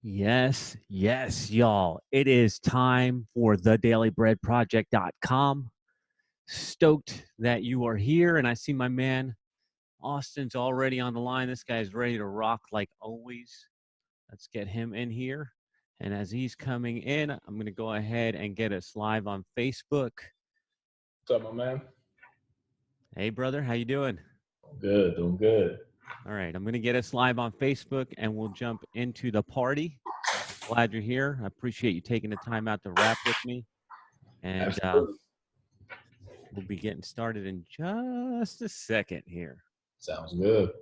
Yes, yes, y'all. It is time for thedailybreadproject.com. Stoked that you are here. And I see my man Austin's already on the line. This guy's ready to rock like always. Let's get him in here. And as he's coming in, I'm going to go ahead and get us live on Facebook. What's up, my man? Hey, brother. How you doing? Good, doing good. All right. I'm going to get us live on Facebook, and we'll jump into the party. Glad you're here. I appreciate you taking the time out to rap with me. And we'll be getting started in just a second here. Sounds good.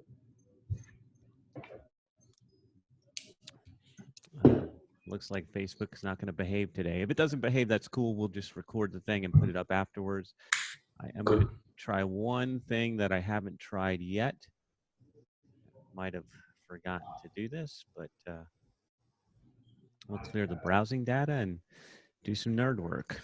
Looks like Facebook is not going to behave today. If it doesn't behave, that's cool. We'll just record the thing and put it up afterwards. I am going to try one thing that I haven't tried yet. Might have forgotten to do this, but we'll clear the browsing data and do some nerd work.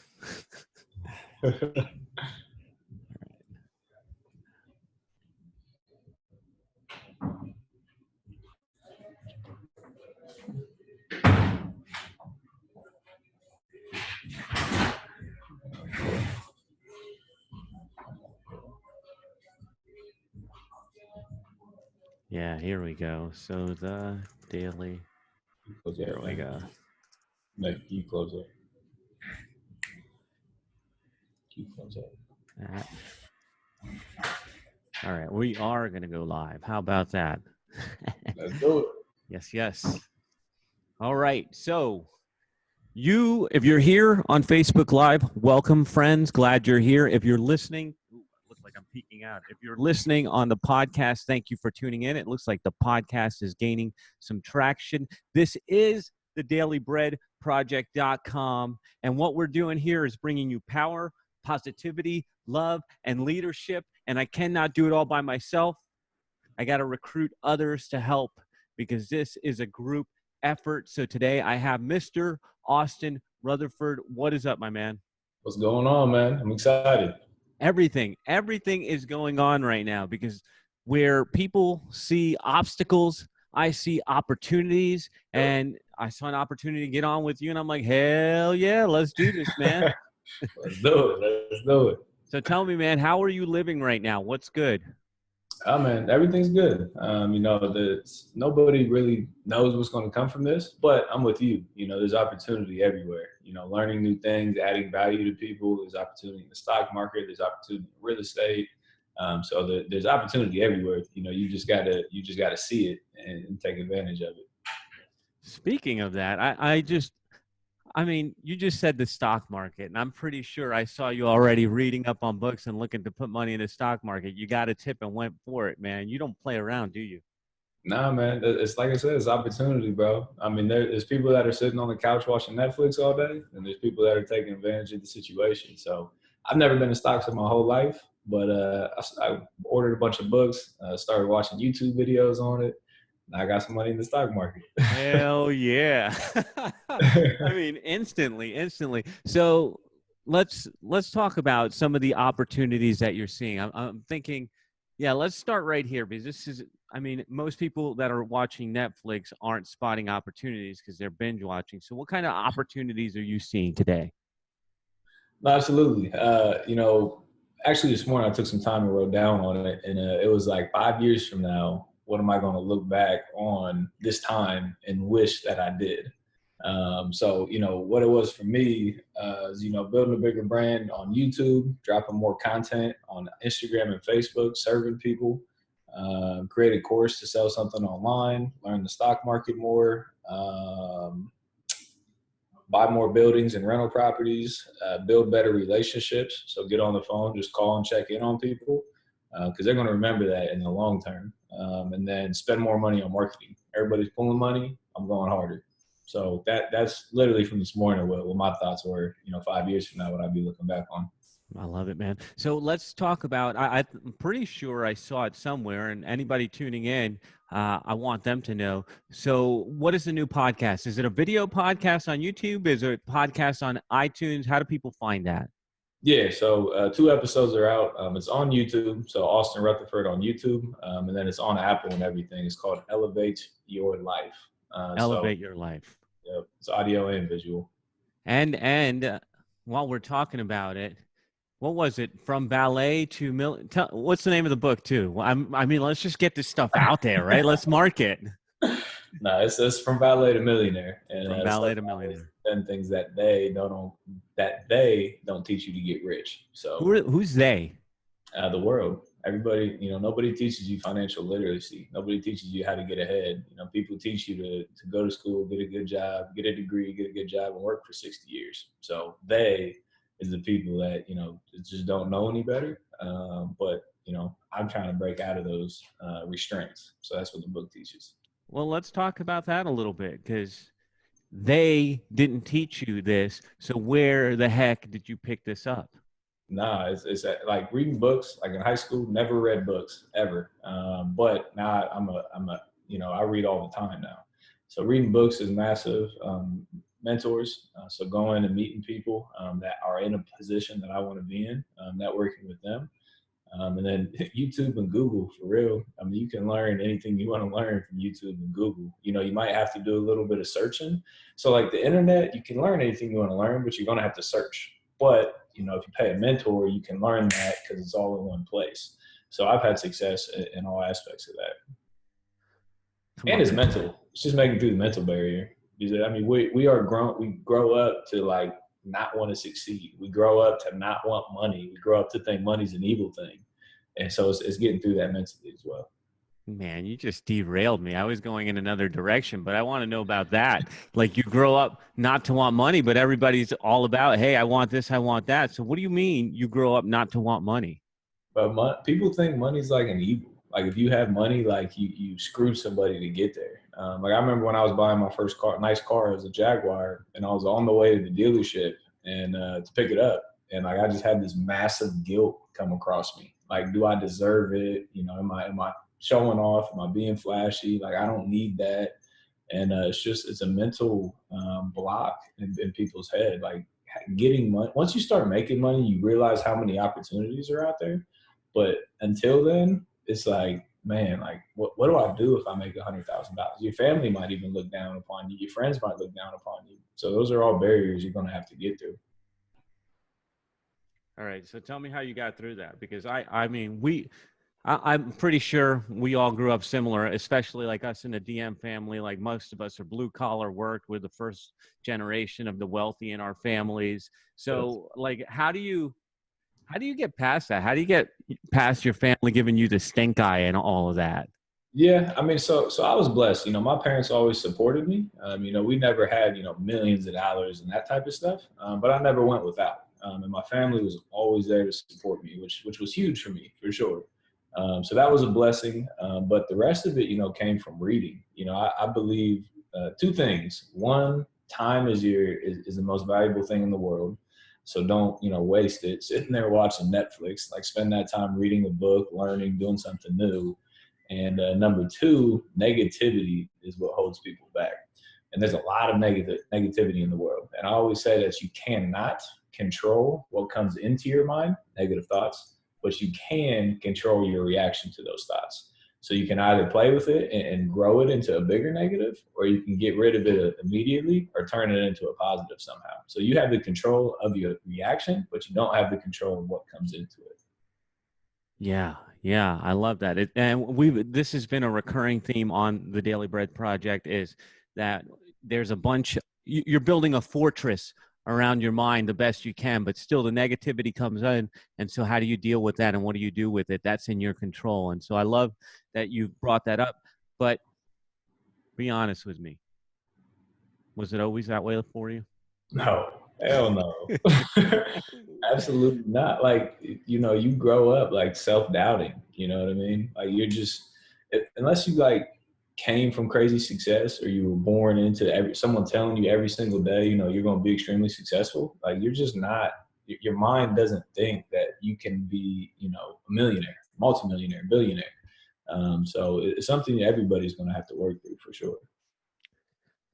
Yeah, here we go. So the daily. There we go. You close it. You close it. All right, we are going to go live. How about that? Let's do it. Yes, yes. All right. So if you're here on Facebook Live, welcome, friends. Glad you're here. If you're listening, looks like I'm peeking out. If you're listening on the podcast, thank you for tuning in. It looks like the podcast is gaining some traction. This is the dailybreadproject.com. And what we're doing here is bringing you power, positivity, love, and leadership. And I cannot do it all by myself. I got to recruit others to help because this is a group effort. So today I have Mr. Austin Rutherford. What is up, my man? What's going on, man? I'm excited. Everything is going on right now because where people see obstacles, I see opportunities, and I saw an opportunity to get on with you, and I'm like, hell yeah, let's do this, man. Let's do it. Let's do it. So tell me, man, how are you living right now? What's good? Oh, man, everything's good. Nobody really knows what's going to come from this, but I'm with you. There's opportunity everywhere. Learning new things, adding value to people. There's opportunity in the stock market. There's opportunity in real estate. So there's opportunity everywhere. You just gotta see it and take advantage of it. Speaking of that, you just said the stock market, and I'm pretty sure I saw you already reading up on books and looking to put money in the stock market. You got a tip and went for it, man. You don't play around, do you? Nah, man. It's like I said, it's opportunity, bro. I mean, there's people that are sitting on the couch watching Netflix all day, and there's people that are taking advantage of the situation. So I've never been in stocks in my whole life, but I ordered a bunch of books, started watching YouTube videos on it. I got some money in the stock market. Hell yeah. I mean, instantly. So let's talk about some of the opportunities that you're seeing. I'm thinking, yeah, let's start right here because most people that are watching Netflix aren't spotting opportunities because they're binge watching. So what kind of opportunities are you seeing today? No, absolutely. Actually this morning I took some time and wrote down on it, and it was like 5 years from now, what am I going to look back on this time and wish that I did? So what it was for me is, building a bigger brand on YouTube, dropping more content on Instagram and Facebook, serving people, create a course to sell something online, learn the stock market more, buy more buildings and rental properties, build better relationships. So get on the phone, just call and check in on people because they're going to remember that in the long term. And then spend more money on marketing. Everybody's pulling money. I'm going harder. So that's literally from this morning what my thoughts were, 5 years from now, what I'd be looking back on. I love it, man. So let's talk about, I'm pretty sure I saw it somewhere, and anybody tuning in, I want them to know. So what is the new podcast? Is it a video podcast on YouTube? Is it a podcast on iTunes? How do people find that? Yeah, so 2 episodes are out. It's on YouTube, so Austin Rutherford on YouTube, and then it's on Apple and everything. It's called Elevate Your Life. So Elevate your life. yeah, it's audio and visual. And while we're talking about it, what was it? From ballet to what's the name of the book too? Well, I mean, let's just get this stuff out there, right? Let's market. No, it's from ballet to millionaire, and From it's ballet like to millionaire. 10 things that they don't teach you to get rich. So Who's they? the world, everybody, nobody teaches you financial literacy. Nobody teaches you how to get ahead. People teach you to go to school, get a good job, get a degree, get a good job, and work for 60 years. So they is the people that just don't know any better. But I'm trying to break out of those restraints. So that's what the book teaches. Well, let's talk about that a little bit because they didn't teach you this. So where the heck did you pick this up? Nah, it's like reading books. Like in high school, never read books ever. But now I read all the time now. So reading books is massive. Mentors. So going and meeting people that are in a position that I want to be in, networking with them. And then YouTube and Google, for real. I mean, you can learn anything you want to learn from YouTube and Google. You might have to do a little bit of searching. So like the internet, you can learn anything you want to learn, but you're going to have to search. But, if you pay a mentor, you can learn that because it's all in one place. So I've had success in all aspects of that. And it's mental. It's just making through the mental barrier. I mean, we grow up to like not want to succeed. We grow up to not want money. We grow up to think money's an evil thing. And so it's getting through that mentally as well. Man, you just derailed me. I was going in another direction, but I want to know about that. Like you grow up not to want money, but everybody's all about, hey, I want this, I want that. So what do you mean you grow up not to want money? But people think money's like an evil. Like if you have money, like you screwed somebody to get there. Like I remember when I was buying my first car, nice car, it was a Jaguar, and I was on the way to the dealership and to pick it up, and like I just had this massive guilt come across me. Like, do I deserve it? Am I showing off? Am I being flashy? Like I don't need that, and it's a mental block in people's head. Like getting money. Once you start making money, you realize how many opportunities are out there. But until then, it's like, man, like what do I do if I make $100,000? Your family might even look down upon you. Your friends might look down upon you. So those are all barriers you're going to have to get through. All right. So tell me how you got through that, because I'm pretty sure we all grew up similar, especially like us in the DM family. Like most of us are blue collar work. We're the first generation of the wealthy in our families. So like, how do you get past that? How do you get past your family giving you the stink eye and all of that? Yeah, I mean, so I was blessed. My parents always supported me. We never had millions of dollars and that type of stuff. But I never went without. And my family was always there to support me, which was huge for me for sure. So that was a blessing. But the rest of it, came from reading. I believe two things. One, time is the most valuable thing in the world. So don't, waste it sitting there watching Netflix. Like spend that time reading a book, learning, doing something new. And number two, negativity is what holds people back. And there's a lot of negativity in the world. And I always say that you cannot control what comes into your mind, negative thoughts, but you can control your reaction to those thoughts. So you can either play with it and grow it into a bigger negative, or you can get rid of it immediately or turn it into a positive somehow. So you have the control of your reaction, but you don't have the control of what comes into it. Yeah, yeah, I love that. This has been a recurring theme on the Daily Bread Project, is that there's a bunch. You're building a fortress around your mind the best you can, but still the negativity comes in. And so how do you deal with that, and what do you do with it? That's in your control. And so I love that you brought that up. But be honest with me, was it always that way for you? No, hell no. Absolutely not. Like, you grow up like self-doubting, you know what I mean? Like unless you like came from crazy success, or you were born into someone telling you every single day, you're going to be extremely successful. Like you're just not, your mind doesn't think that you can be, a millionaire, multimillionaire, billionaire. So it's something that everybody's going to have to work through for sure.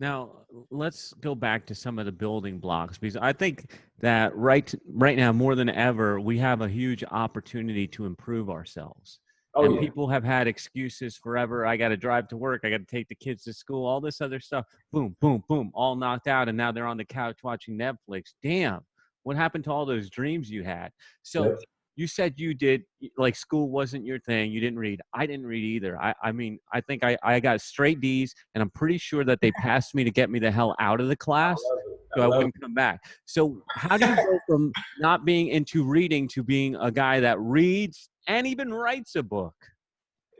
Now, let's go back to some of the building blocks, because I think that right now, more than ever, we have a huge opportunity to improve ourselves. Oh And yeah. people have had excuses forever. I got to drive to work. I got to take the kids to school, all this other stuff. Boom, boom, boom, all knocked out. And now they're on the couch watching Netflix. Damn, what happened to all those dreams you had? So Yep. you said you did, like, school wasn't your thing. You didn't read. I didn't read either. I mean, I think I got straight D's, and I'm pretty sure that they passed me to get me the hell out of the I class love it. so I I love wouldn't come back. So how do you go from not being into reading to being a guy that reads and even writes a book?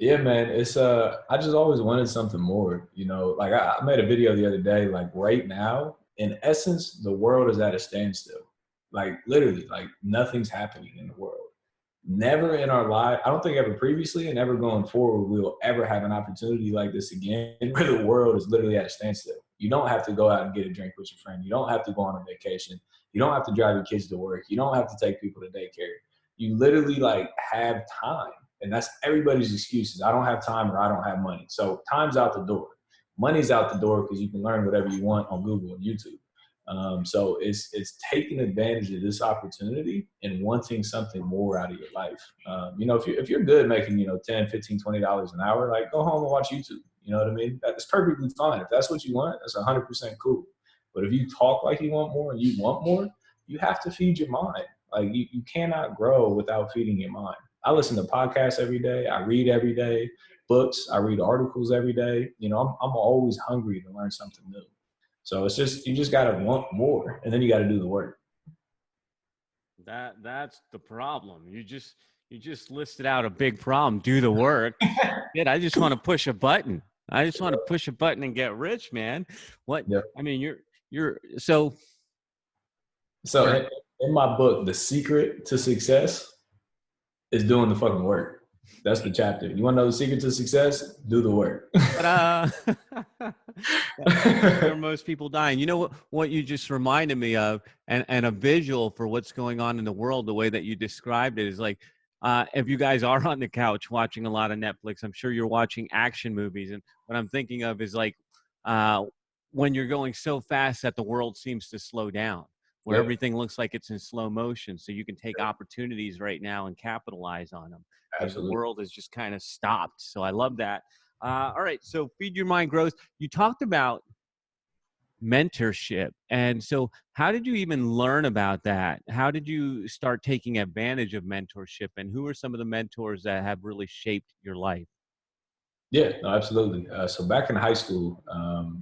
Yeah, man. It's I just always wanted something more. You know, like I made a video the other day. Like right now, in essence, the world is at a standstill. Like literally, like nothing's happening in the world. Never in our life, I don't think ever previously and ever going forward, we'll ever have an opportunity like this again where the world is literally at a standstill. You don't have to go out and get a drink with your friend. You don't have to go on a vacation. You don't have to drive your kids to work. You don't have to take people to daycare. You literally like have time. And that's everybody's excuses. I don't have time or I don't have money. So time's out the door. Money's out the door because you can learn whatever you want on Google and YouTube. So it's taking advantage of this opportunity and wanting something more out of your life. You know, if you're good making, you know, 10, 15, $20 an hour, like go home and watch YouTube. You know what I mean? That's perfectly fine. If that's what you want, that's 100% cool. But if you talk like you want more and you want more, you have to feed your mind. Like you cannot grow without feeding your mind. I listen to podcasts every day. I read every day, books. I read articles every day. You know, I'm always hungry to learn something new. So it's just you just gotta want more, and then you gotta do the work. That's the problem. You just listed out a big problem. Do the work. Shit, I just want to push a button. I just want to push a button and get rich, man. What Yeah. I mean, you're so So sure. in my book, The Secret to Success is doing the fucking work. That's the chapter. You want to know the secret to success? Do the work. Ta-da. That's where most people die. And you know what you just reminded me of, and a visual for what's going on in the world, the way that you described it is like, if you guys are on the couch watching a lot of Netflix, I'm sure you're watching action movies. And what I'm thinking of is like uh, when you're going so fast that the world seems to slow down, where Yep. everything looks like it's in slow motion. So you can take opportunities right now and capitalize on them. And the Absolutely. world has just kind of stopped. So I love that. All right. So feed your mind growth. You talked about mentorship. And so how did you even learn about that? How did you start taking advantage of mentorship? And who are some of the mentors that have really shaped your life? Yeah, no, absolutely. So back in high school,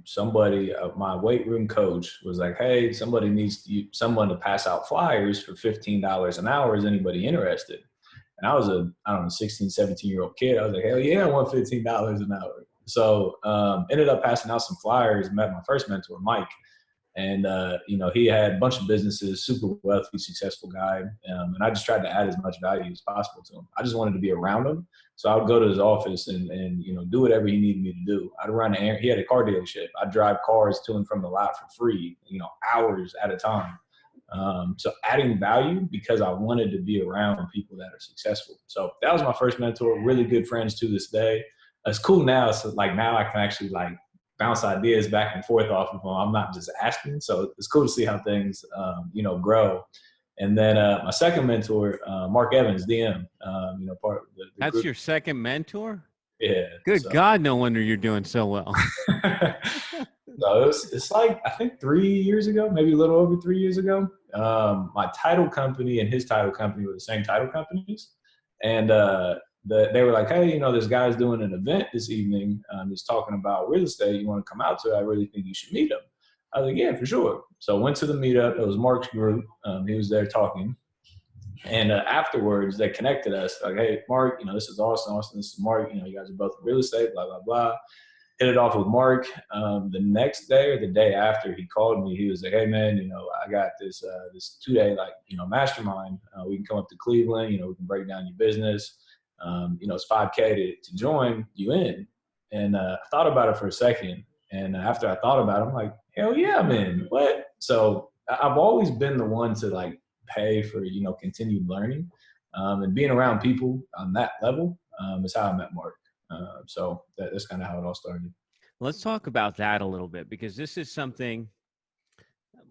somebody, my weight room coach was like, "Hey, somebody needs someone to pass out flyers for $15 an hour. Is anybody interested?" And I was I don't know, 16, 17-year-old kid. I was like, hell yeah, I want $15 an hour. So ended up passing out some flyers, met my first mentor, Mike. And, you know, he had a bunch of businesses, super wealthy, successful guy. And I just tried to add as much value as possible to him. I just wanted to be around him. So I would go to his office and you know, do whatever he needed me to do. I'd run he had a car dealership. I'd drive cars to and from the lot for free, you know, hours at a time. So adding value because I wanted to be around people that are successful. So that was my first mentor, really good friends to this day. It's cool now. So like now I can actually like bounce ideas back and forth off of them. I'm not just asking. So it's cool to see how things, you know, grow. And then my second mentor, Mark Evans, DM, you know, part of the That's group. your second mentor? Yeah. Good So, God, no wonder you're doing so well. no, it's like, I think 3 years ago, maybe a little over 3 years ago, my title company and his title company were the same title companies. And they were like, hey, you know, this guy's doing an event this evening. He's talking about real estate. You want to come out to it? I really think you should meet him. I was like, yeah, for sure. So I went to the meetup. It was Mark's group. He was there talking. And afterwards, they connected us. Like, hey, Mark, you know, this is Austin. Austin, this is Mark. You know, you guys are both in real estate, blah, blah, blah. Hit it off with Mark. The next day or the day after, he called me. He was like, hey, man, you know, I got this this 2-day, like, you know, mastermind. We can come up to Cleveland. You know, we can break down your business. You know, it's 5K to join you in. And I thought about it for a second. And after I thought about it, I'm like, hell yeah, man. What? So I've always been the one to like pay for, you know, continued learning. And being around people on that level is how I met Mark. So that's kind of how it all started. Let's talk about that a little bit because this is something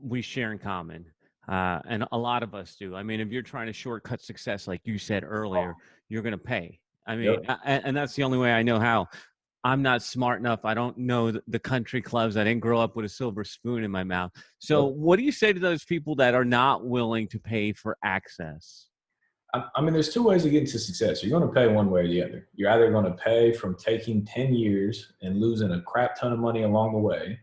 we share in common. And a lot of us do. I mean, if you're trying to shortcut success, like you said earlier, you're going to pay. I mean, Yep. and that's the only way I know how. I'm not smart enough. I don't know the country clubs. I didn't grow up with a silver spoon in my mouth. So, Yep. what do you say to those people that are not willing to pay for access? I mean, there's two ways to get into success. You're going to pay one way or the other. You're either going to pay from taking 10 years and losing a crap ton of money along the way,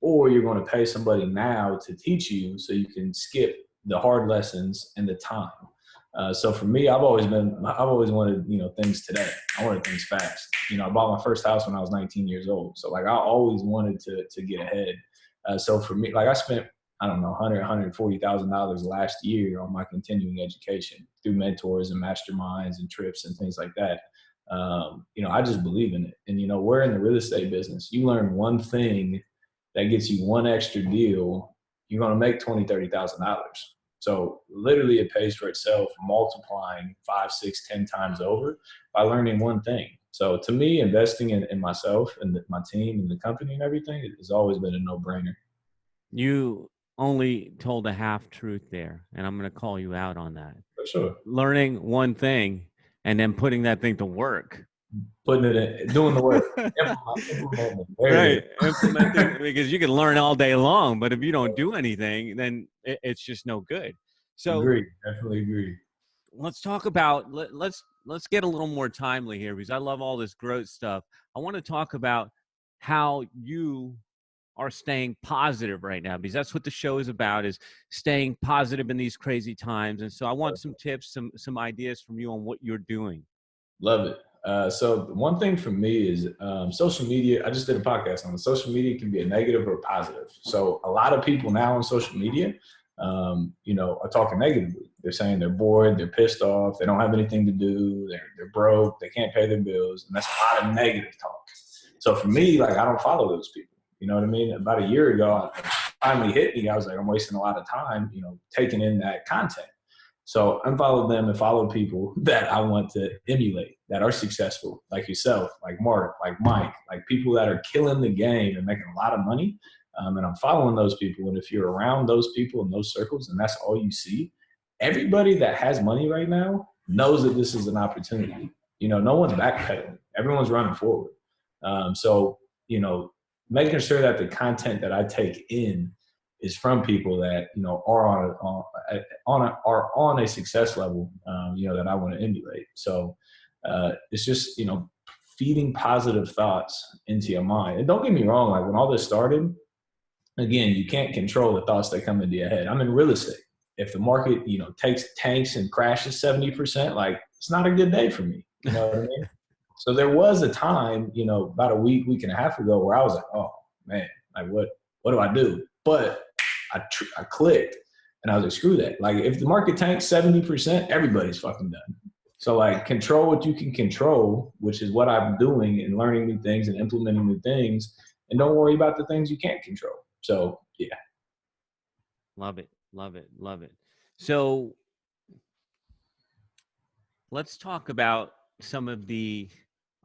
or you're going to pay somebody now to teach you so you can skip the hard lessons and the time. So for me, I've always wanted, things today. I wanted things fast. I bought my first house when I was 19 years old. So like I always wanted to get ahead. So for me, like I spent, I don't know, $140,000 last year on my continuing education through mentors and masterminds and trips and things like that. I just believe in it. And, we're in the real estate business. You learn one thing that gets you one extra deal, you're going to make $20,000, $30,000. So literally it pays for itself multiplying 5, 6, 10 times over by learning one thing. So to me, investing in myself and my team and the company and everything has always been a no-brainer. You only told a half truth there, and I'm going to call you out on that. For sure. Learning one thing and then putting that thing to work. Putting it in, doing the work. Implementing. There it Right. Implementing, because you can learn all day long, but if you don't do anything, then it's just no good. is. So Agree. Definitely agree. let's talk about, let's get a little more timely here, because I love all this growth stuff. I want to talk about how you are staying positive right now, because that's what the show is about, is staying positive in these crazy times. And so I want some tips, some ideas from you on what you're doing. Love it. So one thing for me is social media. I just did a podcast on it. Social media can be a negative or a positive. So a lot of people now on social media, are talking negatively. They're saying they're bored, they're pissed off, they don't have anything to do, they're broke, they can't pay their bills, and that's a lot of negative talk. So for me, like I don't follow those people. You know what I mean? About a year ago, it finally hit me. I was like, I'm wasting a lot of time, taking in that content. So unfollow them and follow people that I want to emulate, that are successful, like yourself, like Mark, like Mike, like people that are killing the game and making a lot of money. And I'm following those people. And if you're around those people in those circles and that's all you see, everybody that has money right now knows that this is an opportunity. No one's backpedaling. Everyone's running forward. So, making sure that the content that I take in is from people that are on a success level, that I want to emulate. So it's just feeding positive thoughts into your mind. And don't get me wrong, like when all this started, again, you can't control the thoughts that come into your head. I'm in real estate. If the market tanks and crashes 70%, like it's not a good day for me. You know what I mean? So there was a time, about a week and a half ago, where I was like, oh man, like what do I do? But I clicked and I was like, screw that. Like if the market tanks 70%, everybody's fucking done. So like control what you can control, which is what I'm doing and learning new things and implementing new things. And don't worry about the things you can't control. So yeah. Love it. Love it. Love it. So let's talk about some of the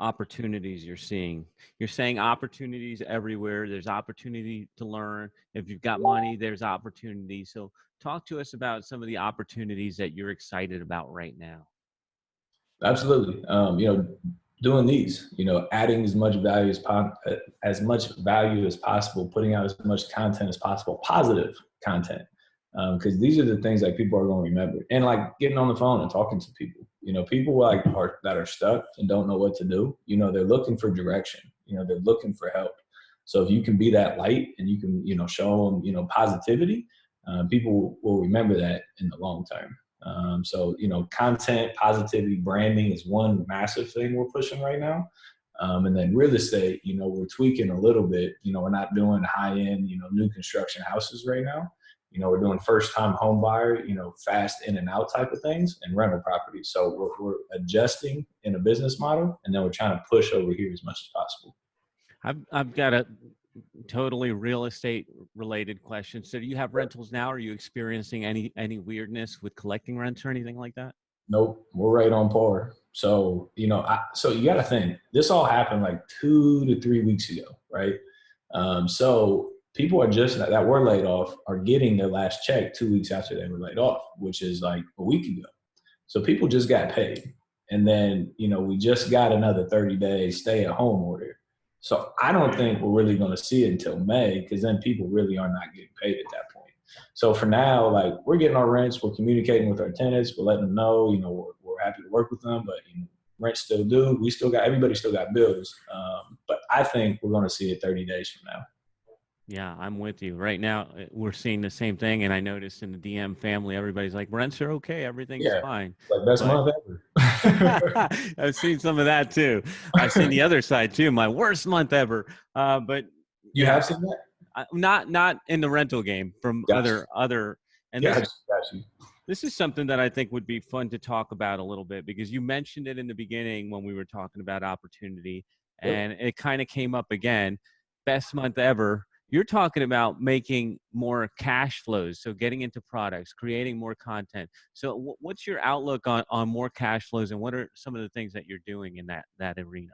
opportunities you're seeing. You're saying opportunities everywhere. There's opportunity to learn. If you've got money, there's opportunity. So talk to us about some of the opportunities that you're excited about right now. Absolutely. Doing these, adding as much value as possible, putting out as much content as possible, positive content. Because these are the things that people are going to remember. And like getting on the phone and talking to people, people that are stuck and don't know what to do, they're looking for direction, they're looking for help. So if you can be that light and you can, show them, positivity, people will remember that in the long term. So, content, positivity, branding is one massive thing we're pushing right now. And then real estate, we're tweaking a little bit. We're not doing high-end, new construction houses right now. We're doing first-time home buyer, fast in and out type of things, and rental properties. So we're adjusting in a business model, and then we're trying to push over here as much as possible. I've got a totally real estate related question. So do you have rentals now? Are you experiencing any weirdness with collecting rents or anything like that? Nope, we're right on par. So, so you got to think, this all happened like 2 to 3 weeks ago, right? So people are just that were laid off are getting their last check 2 weeks after they were laid off, which is like a week ago. So people just got paid. And then, we just got another 30-day stay-at-home order. So I don't think we're really going to see it until May, because then people really are not getting paid at that point. So for now, like, we're getting our rents, we're communicating with our tenants, we're letting them know, we're happy to work with them, but rent still due. Everybody still got bills. But I think we're going to see it 30 days from now. Yeah, I'm with you. Right now, we're seeing the same thing, and I noticed in the DM family, everybody's like, rents are okay, everything's fine. Like, best month ever. I've seen some of that too. I've seen the other side too. My worst month ever. But you have seen that? Not in the rental game, from Gotcha. other. And Gotcha. this is something that I think would be fun to talk about a little bit, because you mentioned it in the beginning when we were talking about opportunity, and it kind of came up again. Best month ever. You're talking about making more cash flows, so getting into products, creating more content. So what's your outlook on more cash flows, and what are some of the things that you're doing in that arena?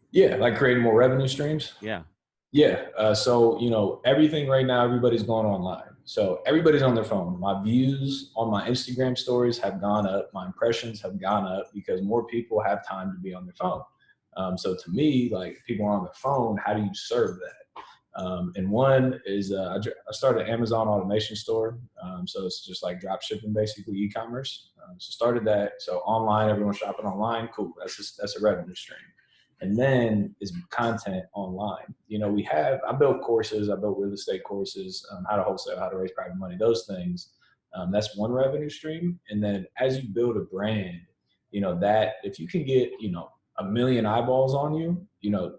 Yeah, like creating more revenue streams? Yeah. Yeah. So, everything right now, everybody's going online. So everybody's on their phone. My views on my Instagram stories have gone up. My impressions have gone up because more people have time to be on their phone. So to me, like, people are on their phone. How do you serve that? And one is I started an Amazon automation store. So it's just like drop shipping, basically e-commerce. So started that. So online, everyone's shopping online. Cool. That's a revenue stream. And then is content online. I built courses, I built real estate courses, how to wholesale, how to raise private money, those things. That's one revenue stream. And then as you build a brand, that if you can get, 1 million eyeballs on you,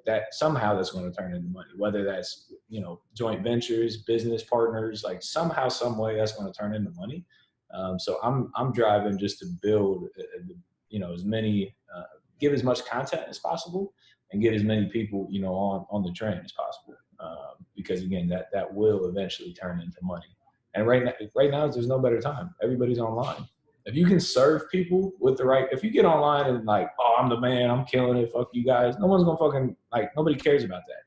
that somehow that's going to turn into money, whether that's, joint ventures, business partners, like somehow, some way that's going to turn into money. So I'm driving just to build, as many, give as much content as possible and get as many people, on the train as possible. Because again, that will eventually turn into money. And right now, there's no better time. Everybody's online. If you can serve people with if you get online and like, oh, I'm the man, I'm killing it, fuck you guys, no one's gonna nobody cares about that.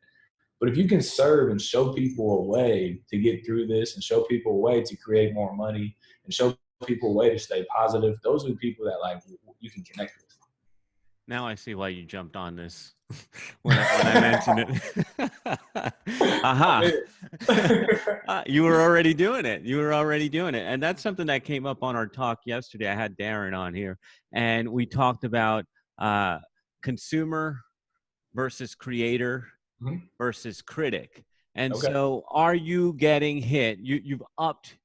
But if you can serve and show people a way to get through this, and show people a way to create more money, and show people a way to stay positive, those are the people that you can connect with. Now I see why you jumped on this when I mentioned it. Aha. You were already doing it. And that's something that came up on our talk yesterday. I had Darren on here, and we talked about consumer versus creator versus critic. And so are you getting hit? You've upped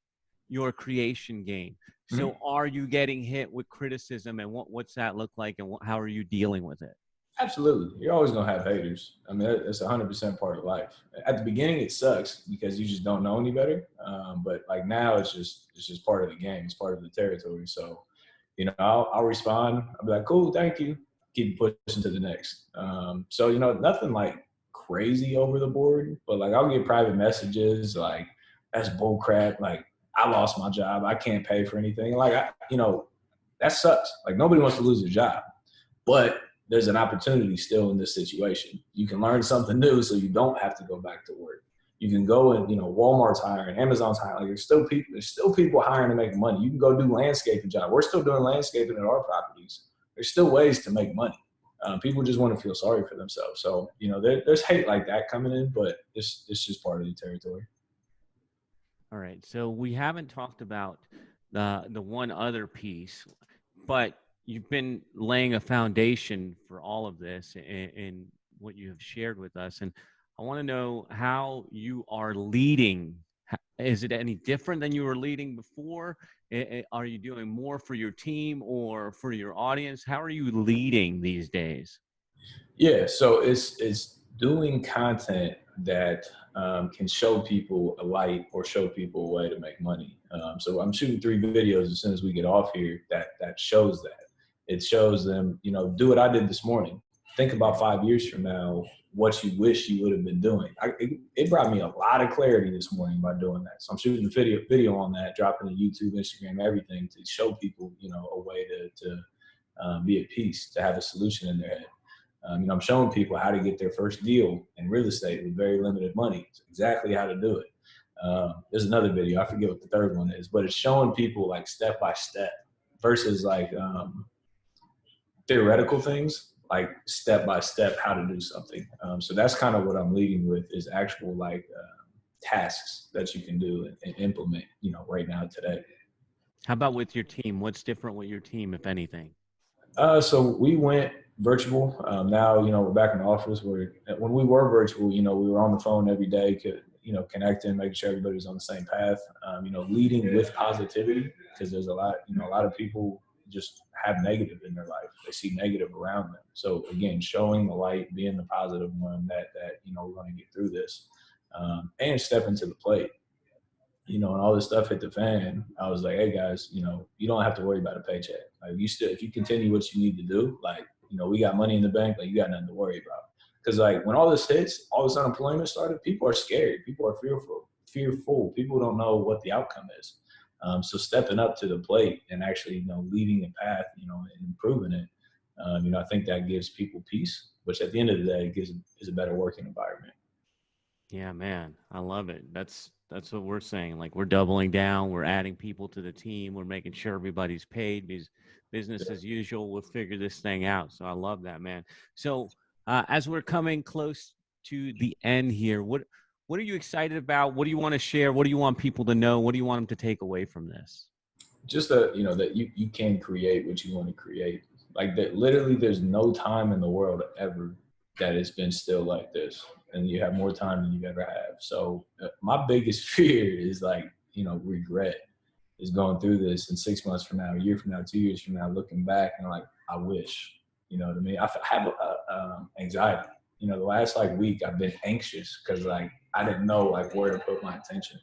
your creation game. So are you getting hit with criticism, and what's that look like, and how are you dealing with it? Absolutely. You're always going to have haters. I mean, it's 100% part of life. At the beginning, it sucks because you just don't know any better. But like now it's just part of the game. It's part of the territory. So, I'll respond. I'll be like, cool, thank you. Keep pushing to the next. So, nothing like crazy over the board, but like I'll get private messages like, that's bull crap. Like, I lost my job. I can't pay for anything. Like, that sucks. Like, nobody wants to lose their job, but there's an opportunity still in this situation. You can learn something new so you don't have to go back to work. You can go and, Walmart's hiring, Amazon's hiring. Like, there's still people hiring to make money. You can go do landscaping job. We're still doing landscaping at our properties. There's still ways to make money. People just want to feel sorry for themselves. So, there's hate like that coming in, but it's just part of the territory. All right. So we haven't talked about the one other piece, but you've been laying a foundation for all of this in what you have shared with us. And I want to know how you are leading. Is it any different than you were leading before? Are you doing more for your team or for your audience? How are you leading these days? Yeah. So it's doing content that can show people a light or show people a way to make money. So I'm shooting 3 videos as soon as we get off here that shows that. It shows them, do what I did this morning. Think about 5 years from now, what you wish you would have been doing. It brought me a lot of clarity this morning by doing that. So I'm shooting a video on that, dropping it YouTube, Instagram, everything to show people, a way to be at peace, to have a solution in their head. I'm showing people how to get their first deal in real estate with very limited money. It's exactly how to do it. There's another video, I forget what the third one is, but it's showing people like step by step versus like theoretical things, like step by step how to do something. So that's kind of what I'm leading with, is actual like tasks that you can do and implement, right now today. How about with your team? What's different with your team, if anything? So we went virtual. Now, we're back in the office. When we were virtual, we were on the phone every day, connecting, making sure everybody's on the same path. Leading with positivity, because there's a lot of people just have negative in their life. They see negative around them. So again, showing the light, being the positive one that we're going to get through this, and stepping to the plate. And all this stuff hit the fan, I was like, hey guys, you don't have to worry about a paycheck. Like, if you continue what you need to do, like, we got money in the bank, like you got nothing to worry about. Because like when all this hits, all this unemployment started, people are scared. People are fearful. People don't know what the outcome is. So stepping up to the plate and actually, leading a path, and improving it, I think that gives people peace, which at the end of the day is a better working environment. Yeah, man, I love it. That's what we're saying. Like, we're doubling down. We're adding people to the team. We're making sure everybody's paid, because business as usual. We'll figure this thing out. So I love that, man. So as we're coming close to the end here, what are you excited about? What do you want to share? What do you want people to know? What do you want them to take away from this? Just that, that you can create what you want to create. Like that, literally, there's no time in the world ever that it's been still like this, and you have more time than you've ever had. So my biggest fear is like, regret, is going through this in 6 months from now, a year from now, 2 years from now, looking back and like, I wish, you know what I mean? I have anxiety. The last like week I've been anxious because like I didn't know like where to put my attention,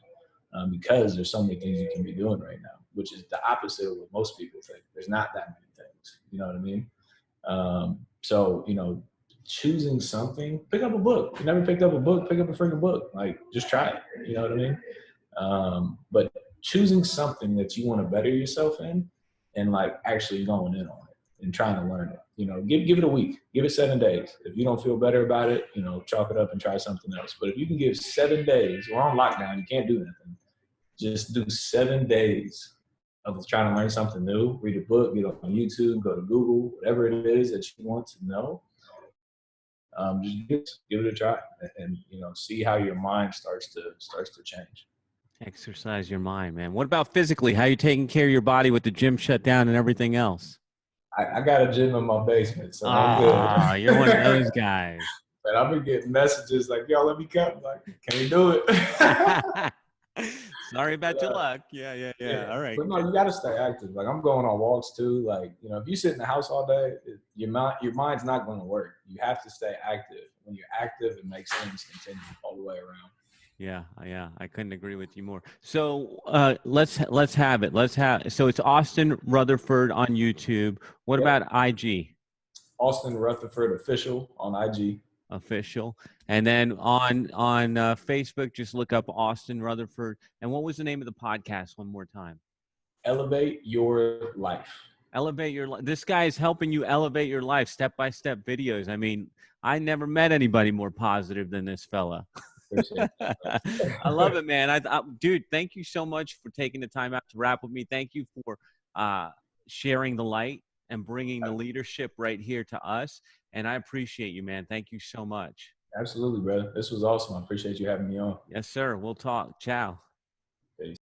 because there's so many things you can be doing right now, which is the opposite of what most people think. There's not that many things, you know what I mean? So, choosing something, pick up a book. You never picked up a book, pick up a freaking book. Like, just try it, you know what I mean? But choosing something that you want to better yourself in, and like actually going in on it and trying to learn it. Give it a week, give it 7 days. If you don't feel better about it, chalk it up and try something else. But if you can give 7 days, we're on lockdown, you can't do nothing. Just do 7 days of trying to learn something new. Read a book, get on YouTube, go to Google, whatever it is that you want to know. Just give it a try, and see how your mind starts to change. Exercise your mind, man. What about physically? How you taking care of your body with the gym shut down and everything else? I got a gym in my basement, so I'm Ah, good. you're one of those guys. But I've been getting messages like, "Yo, let me come." Like, can we do it? Sorry about But, your luck. Yeah. All right. but no, Good. you got to stay active. Like, I'm going on walks too. Like, if you sit in the house all day, your mind's not going to work. You have to stay active. When you're active, it makes things continue all the way around. Yeah. I couldn't agree with you more. So let's have it. So it's Austin Rutherford on YouTube. What Yep. about IG? Austin Rutherford official on IG. Official. And then on Facebook, just look up Austin Rutherford. And what was the name of the podcast one more time? Elevate Your Life. Elevate your life. This guy is helping you elevate your life, step-by-step videos. I mean, I never met anybody more positive than this fella. I love it, man. Dude, thank you so much for taking the time out to rap with me. Thank you for sharing the light and bringing the leadership right here to us. And I appreciate you, man. Thank you so much. Absolutely, brother. This was awesome. I appreciate you having me on. Yes, sir. We'll talk. Ciao. Peace.